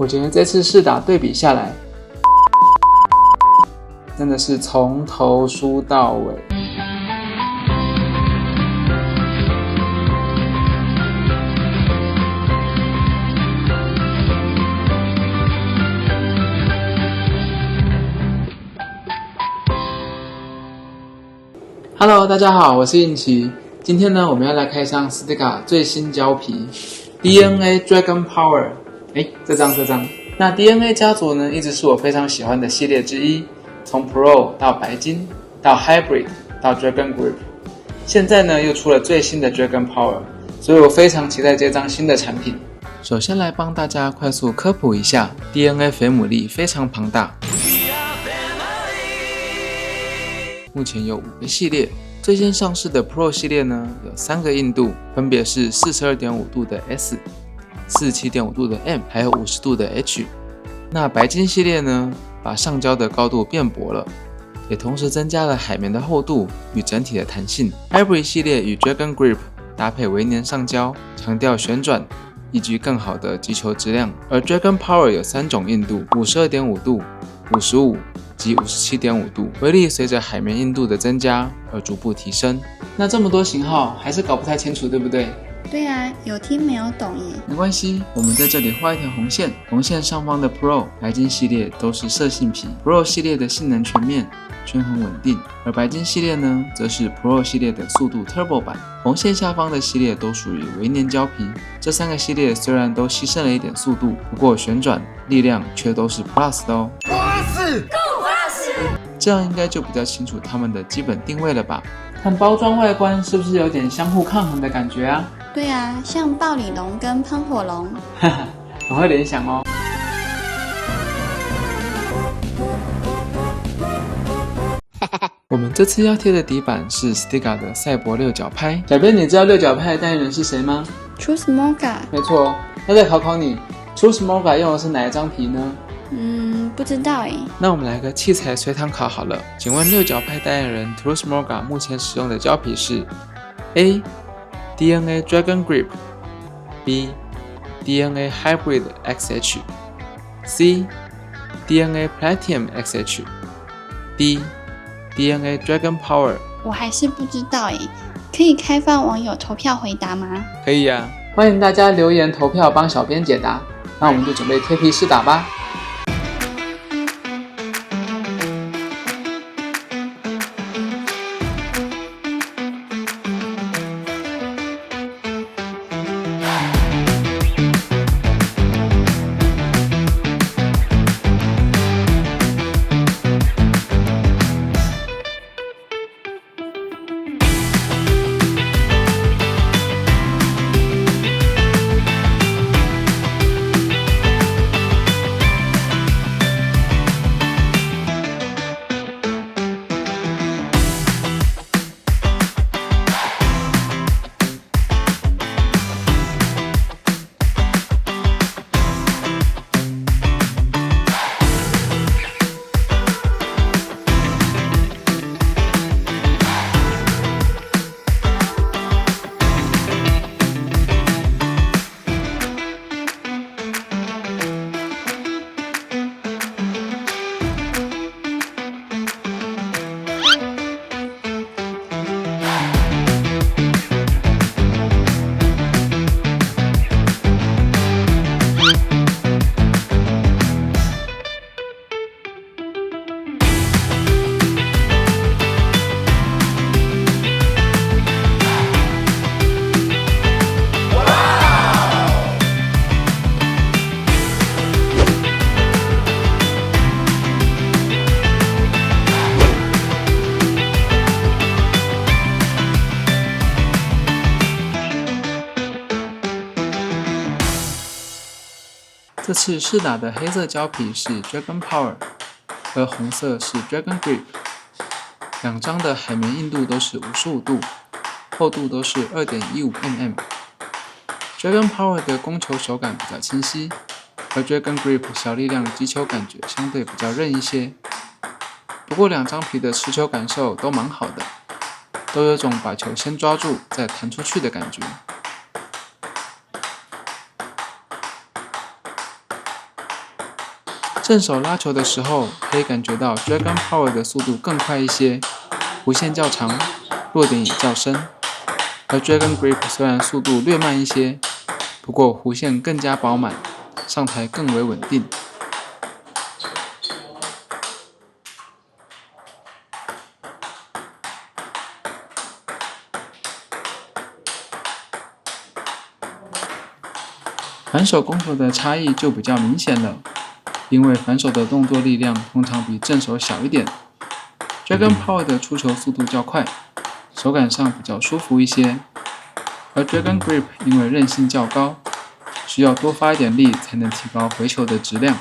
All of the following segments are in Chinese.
我觉得这次试打对比下来，真的是从头输到尾。Hello， 大家好，我是应奇。今天呢，我们要来开箱 Stiga 最新胶皮 DNA Dragon Power。这张。那 DNA 家族呢，一直是我非常喜欢的系列之一。从 Pro 到白金，到 Hybrid， 到 Dragon Grip， 现在呢又出了最新的 Dragon Power， 所以我非常期待这张新的产品。首先来帮大家快速科普一下 DNA 肥母力非常庞大。目前有5个系列，最先上市的 Pro 系列呢有3个硬度，分别是 42.5 度的 S、47.5 度的 M， 还有50度的 H。那白金系列呢，把上胶的高度变薄了，也同时增加了海绵的厚度与整体的弹性。Hybrid 系列与 Dragon Grip 搭配微粘上胶，强调旋转，以及更好的击球质量。而 Dragon Power 有3种硬度 52.5 度、55及 57.5 度，威力随着海绵硬度的增加而逐步提升。那这么多型号还是搞不太清楚，对不对？对啊，有听没有懂耶。没关系，我们在这里画一条红线，红线上方的 Pro 白金系列都是色性皮， Pro 系列的性能全面，均衡稳定，而白金系列呢，则是 Pro 系列的速度 Turbo 版。红线下方的系列都属于微粘胶皮，这3个系列虽然都牺牲了一点速度，不过旋转力量却都是 Plus 的哦。这样应该就比较清楚它们的基本定位了吧？看包装外观是不是有点相互抗衡的感觉啊？对啊，像暴鲤龙跟喷火龙。哈哈，很会联想哦。我们这次要贴的底板是 Stiga 的赛博6角拍。小编，你知道6角拍的代言人是谁吗？ True-Smolga。没错，那再考考你 ，True-Smolga 用的是哪一张皮呢？不知道耶。那我们来个器材随堂考好了。请问6角拍代言人 True-Smolga 目前使用的胶皮是 A DNA Dragon Grip， B DNA Hybrid XH， C DNA Platinum XH， D DNA Dragon Power。 我还是不知道耶，可以开放网友投票回答吗？可以啊，欢迎大家留言投票帮小编解答。那我们就准备贴皮试打吧。这次试打的黑色胶皮是 Dragon Power， 而红色是 Dragon Grip。两张的海绵硬度都是55度，厚度都是 2.15 mm。Dragon Power 的攻球手感比较清晰，而 Dragon Grip 小力量击球感觉相对比较韧一些。不过两张皮的持球感受都蛮好的，都有种把球先抓住再弹出去的感觉。正手拉球的时候，可以感觉到 Dragon Power 的速度更快一些，弧线较长，落点也较深。而 Dragon Grip 虽然速度略慢一些，不过弧线更加饱满，上台更为稳定。反手攻球的差异就比较明显了，因为反手的动作力量通常比正手小一点。Dragon Power 的出球速度较快，手感上比较舒服一些，而 Dragon Grip 因为韧性较高，需要多发一点力才能提高回球的质量。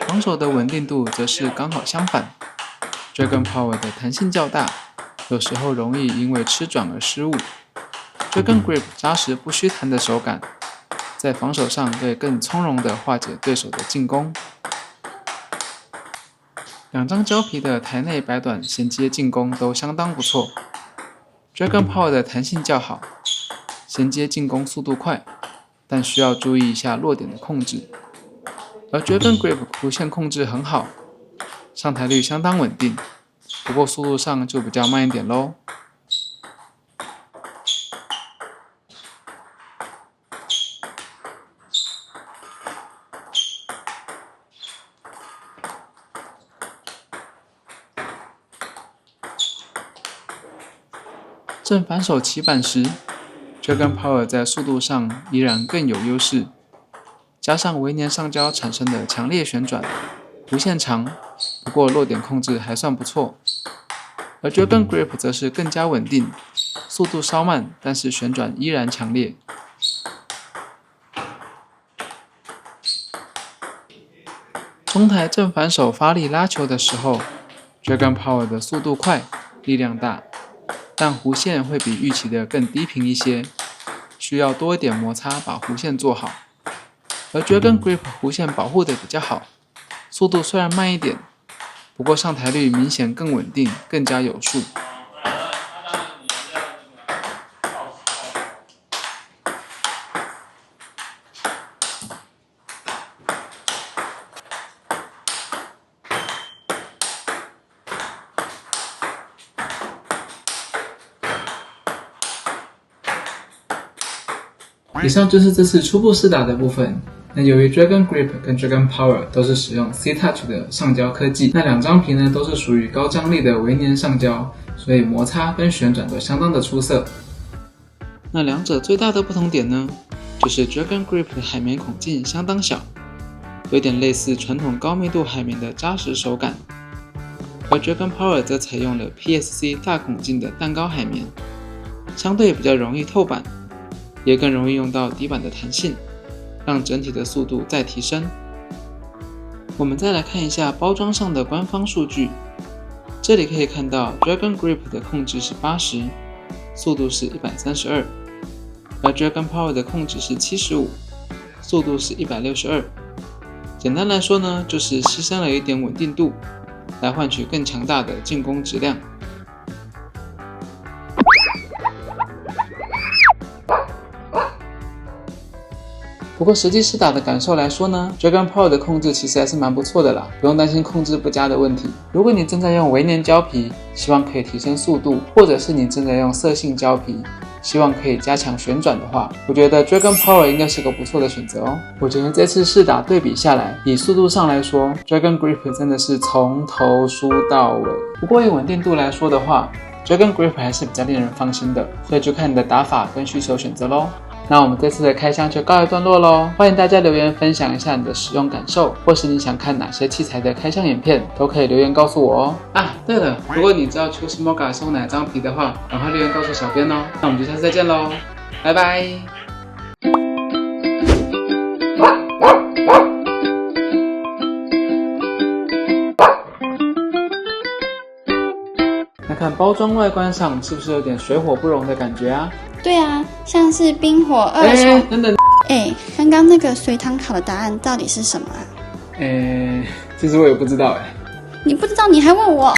防守的稳定度则是刚好相反 ，Dragon Power 的弹性较大，有时候容易因为吃转而失误。Dragon Grip 扎实不虚弹的手感，在防守上可以更从容地化解对手的进攻。两张胶皮的台内摆短衔接进攻都相当不错。Dragon Power 的弹性较好，衔接进攻速度快，但需要注意一下落点的控制。而 Dragon Grip 弧线控制很好，上台率相当稳定，不过速度上就比较慢一点咯。正反手起板时 ，Dragon Power 在速度上依然更有优势，加上微粘上胶产生的强烈旋转，弧线长，不过落点控制还算不错。而 Dragon Grip 则是更加稳定，速度稍慢，但是旋转依然强烈。中台正反手发力拉球的时候 ，Dragon Power 的速度快，力量大。但弧线会比预期的更低频一些，需要多一点摩擦把弧线做好。而 Dragon Grip 弧线保护的比较好，速度虽然慢一点，不过上台率明显更稳定，更加有数。以上就是这次初步试打的部分。那由于 Dragon Grip 跟 Dragon Power 都是使用 C-Touch 的上胶科技，那两张皮呢都是属于高张力的微粘上胶，所以摩擦跟旋转都相当的出色。那两者最大的不同点呢，就是 Dragon Grip 的海绵孔径相当小，有点类似传统高密度海绵的扎实手感，而 Dragon Power 则采用了 PSC 大孔径的蛋糕海绵，相对比较容易透板，也更容易用到底板的弹性，让整体的速度再提升。我们再来看一下包装上的官方数据，这里可以看到 Dragon Grip 的控制是80，速度是132，而 Dragon Power 的控制是75，速度是162。简单来说呢，就是牺牲了一点稳定度，来换取更强大的进攻质量。不过实际试打的感受来说呢 ，Dragon Power 的控制其实还是蛮不错的啦，不用担心控制不佳的问题。如果你正在用微粘胶皮，希望可以提升速度，或者是你正在用色性胶皮，希望可以加强旋转的话，我觉得 Dragon Power 应该是个不错的选择哦。我觉得这次试打对比下来，以速度上来说 ，Dragon Grip 真的是从头输到尾。不过以稳定度来说的话，Dragon Grip 还是比较令人放心的，所以就看你的打法跟需求选择咯。那我们这次的开箱就告一段落咯，欢迎大家留言分享一下你的使用感受，或是你想看哪些器材的开箱影片，都可以留言告诉我哦。啊，对了，如果你知道 Chusmoga 送哪张皮的话，赶快留言告诉小编哦。那我们就下次再见咯，拜拜。那看包装外观上是不是有点水火不容的感觉啊？对啊，像是冰火二重。等等，刚刚那个随堂考的答案到底是什么啊？其实我也不知道你不知道你还问我？